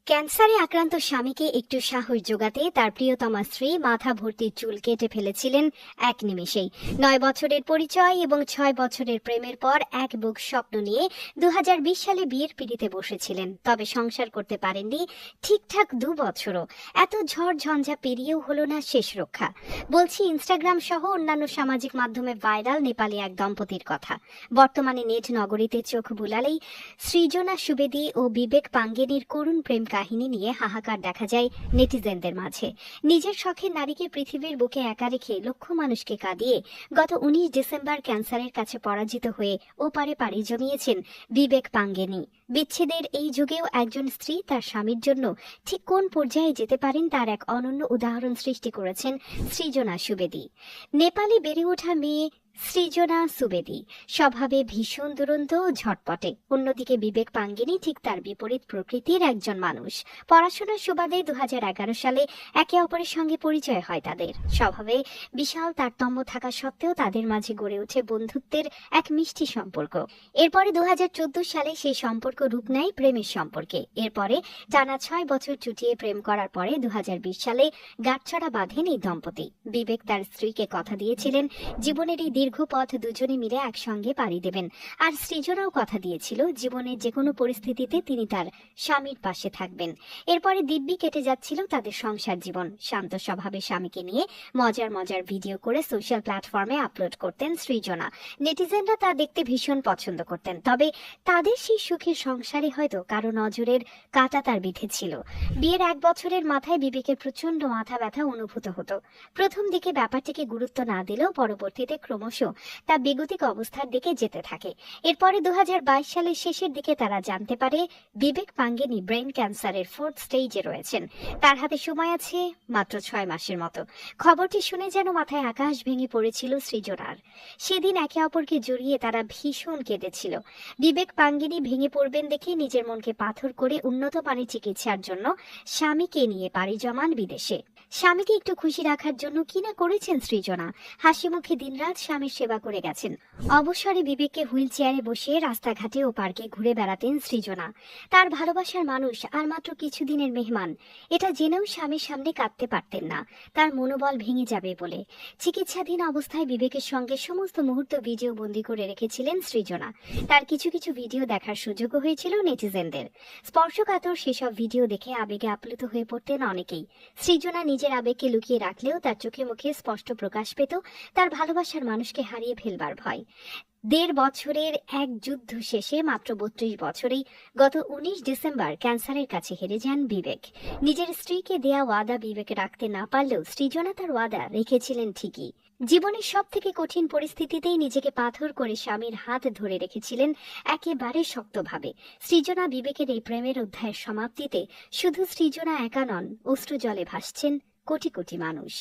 ক্যান্সারে আক্রান্ত স্বামীকে একটু সাহস জোগাতে তার প্রিয়তমা স্ত্রী মাথা ভর্তি চুল কেটে ফেলেছিলেন এক নিমেষেই। 9 বছরের পরিচয় এবং 6 বছরের প্রেমের পর এক বুক স্বপ্ন নিয়ে 2020 সালে বিয়ের পিঁড়িতে বসেছিলেন। তবে সংসার করতে পারেননি ঠিকঠাক 2 বছরও। এত ঝড় ঝঞ্ঝা পেরিয়েও হলো না শেষ রক্ষা। বলছি ইনস্টাগ্রাম সহ অন্যান্য সামাজিক মাধ্যমে ভাইরাল নেপালি এক দম্পতির কথা। বর্তমানে নেট নগরীতে চোখ বুলালেই সৃজনা সুবেদী ও বিবেক পাঙ্গেনির করুণ প্রেম কাহিনী নিয়ে হাহাকার দেখা যায় নেটিজেনদের মাঝে। নিজের শখের নারীকে পৃথিবীর বুকে একা রেখে লক্ষ মানুষকে কাঁদিয়ে গত 19 ডিসেম্বর ক্যান্সারের কাছে পরাজিত হয়ে ওপারে পাড়ি জমিয়েছেন বিবেক পাঙ্গেনি। বিচ্ছেদের এই যুগেও একজন স্ত্রী তার স্বামীর জন্য ঠিক কোন পর্যায়ে যেতে পারেন তার এক অনন্য উদাহরণ সৃষ্টি করেছেন সৃজনা সুবেদী। নেপালে বেড়ে ওঠা মেয়ে সৃজনা সুবেদী স্বভাবে ভীষণ দুরন্ত ও ঝটপটে। অন্যদিকে বিবেক পাঙ্গেনি ঠিক তার বিপরীত প্রকৃতির একজন মানুষ। পড়াশোনার সুবাদে 2011 সালে একে অপরের সঙ্গে পরিচয় হয় তাদের। স্বভাবে বিশাল তারতম্য থাকা সত্ত্বেও তাদের মাঝে গড়ে ওঠে বন্ধুত্বের এক মিষ্টি সম্পর্ক। এরপরে 2014 সালে সেই সম্পর্ক রূপ নেয় প্রেমের সম্পর্কে। এরপরে টানা 6 বছর চুটিয়ে প্রেম করার পরে 2020 সালে গাঁটছড়া বাঁধেন এই দম্পতি। বিবেক তার স্ত্রীকে কথা দিয়েছিলেন জীবনের এই দীর্ঘ পথ দুজনে মিলে একসঙ্গে পাড়ি দেবেন। আর সৃজনাও কথা দিয়েছিল জীবনের যে কোনো পরিস্থিতিতে তিনি তার স্বামীর পাশে থাকবেন। এরপরে দিব্যি কেটে যাচ্ছিল তাদের সংসার জীবন। শান্ত স্বভাবের স্বামীকে নিয়ে মজার মজার ভিডিও করে সোশ্যাল প্ল্যাটফর্মে আপলোড করতেন সৃজনা। নেটিজেনরা তা দেখতে ভীষণ পছন্দ করতেন। তবে তাদের সেই সুখের সংসারে হয়তো কারো নজরের কাঁটা তার বিঁধেছিল। বিয়ের 1 বছরের মাথায় বিবেকের প্রচন্ড মাথা ব্যথা অনুভূত হতো। প্রথম দিকে ব্যাপারটিকে গুরুত্ব না দিলেও পরবর্তীতে ক্রমশ তা বেগতিক অবস্থার দিকে যেতে থাকে। এরপরে 2022 সালের শেষের দিকে তারা জানতে পারে বিবেক পাঙ্গেনি ব্রেন ক্যান্সারের 4th স্টেজে রয়েছেন। তার হাতে সময় আছে মাত্র 6 মাসের মতো। খবরটি শুনে যেন মাথায় আকাশ ভেঙে পড়েছিল সৃজনার। সেদিন একে অপরকে জড়িয়ে তারা ভীষণ কেঁদেছিল। বিবেক পাঙ্গেনি ভেঙে পড়বেন দেখে নিজের মনকে পাথর করে উন্নত মানের চিকিৎসার জন্য স্বামীকে নিয়ে পাড়ি জমান বিদেশে। স্বামীকে একটু খুশি রাখার জন্য কিনা করেছেন সৃজনা। হাসি মুখে দিনরাত স্বামীর সেবা করে গেছেন। অবসরে বিবেককে হুইল চেয়ারে বসিয়ে রাস্তাঘাটে ও পার্কে ঘুরে বেড়াতেন সৃজনা। তার ভালোবাসার মানুষ আর মাত্র কিছুদিনের মেহমান, এটা জেনেও স্বামীর সামনে কাঁদতে পারতেন না, তার মনোবল ভেঙে যাবে বলে। চিকিৎসাধীন অবস্থায় বিবেকের সঙ্গে সমস্ত মুহূর্ত ভিডিও বন্দী করে রেখেছিলেন সৃজনা। তার কিছু কিছু ভিডিও দেখার সুযোগও হয়েছিল নেটিজেনদের। স্পর্শকাতর সেসব ভিডিও দেখে আবেগে আপ্লুত হয়ে পড়তেন অনেকেই। সৃজনা নিজের আবেগকে লুকিয়ে রাখলেও তার চোখে মুখে স্পষ্ট প্রকাশ পেত তার ভালোবাসার মানুষকে হারিয়ে ফেলবার ভয়। 1.5 বছরের এক যুদ্ধ শেষে মাত্র 32 বছরেই গত 19 ডিসেম্বর ক্যান্সারের কাছে হেরে যান বিবেক। নিজের স্ত্রীকে দেয়া ওয়াদা বিবেক রাখতে না পারলেও সৃজনা তার ওয়াদা রেখেছিলেন ঠিকই। জীবনের সব থেকে কঠিন পরিস্থিতিতেই নিজেকে পাথর করে স্বামীর হাত ধরে রেখেছিলেন একেবারে শক্তভাবে। সৃজনা বিবেকের এই প্রেমের অধ্যায়ের সমাপ্তিতে শুধু সৃজনা একা নন, অশ্রু জলে ভাসছেন কোটি কোটি মানুষ।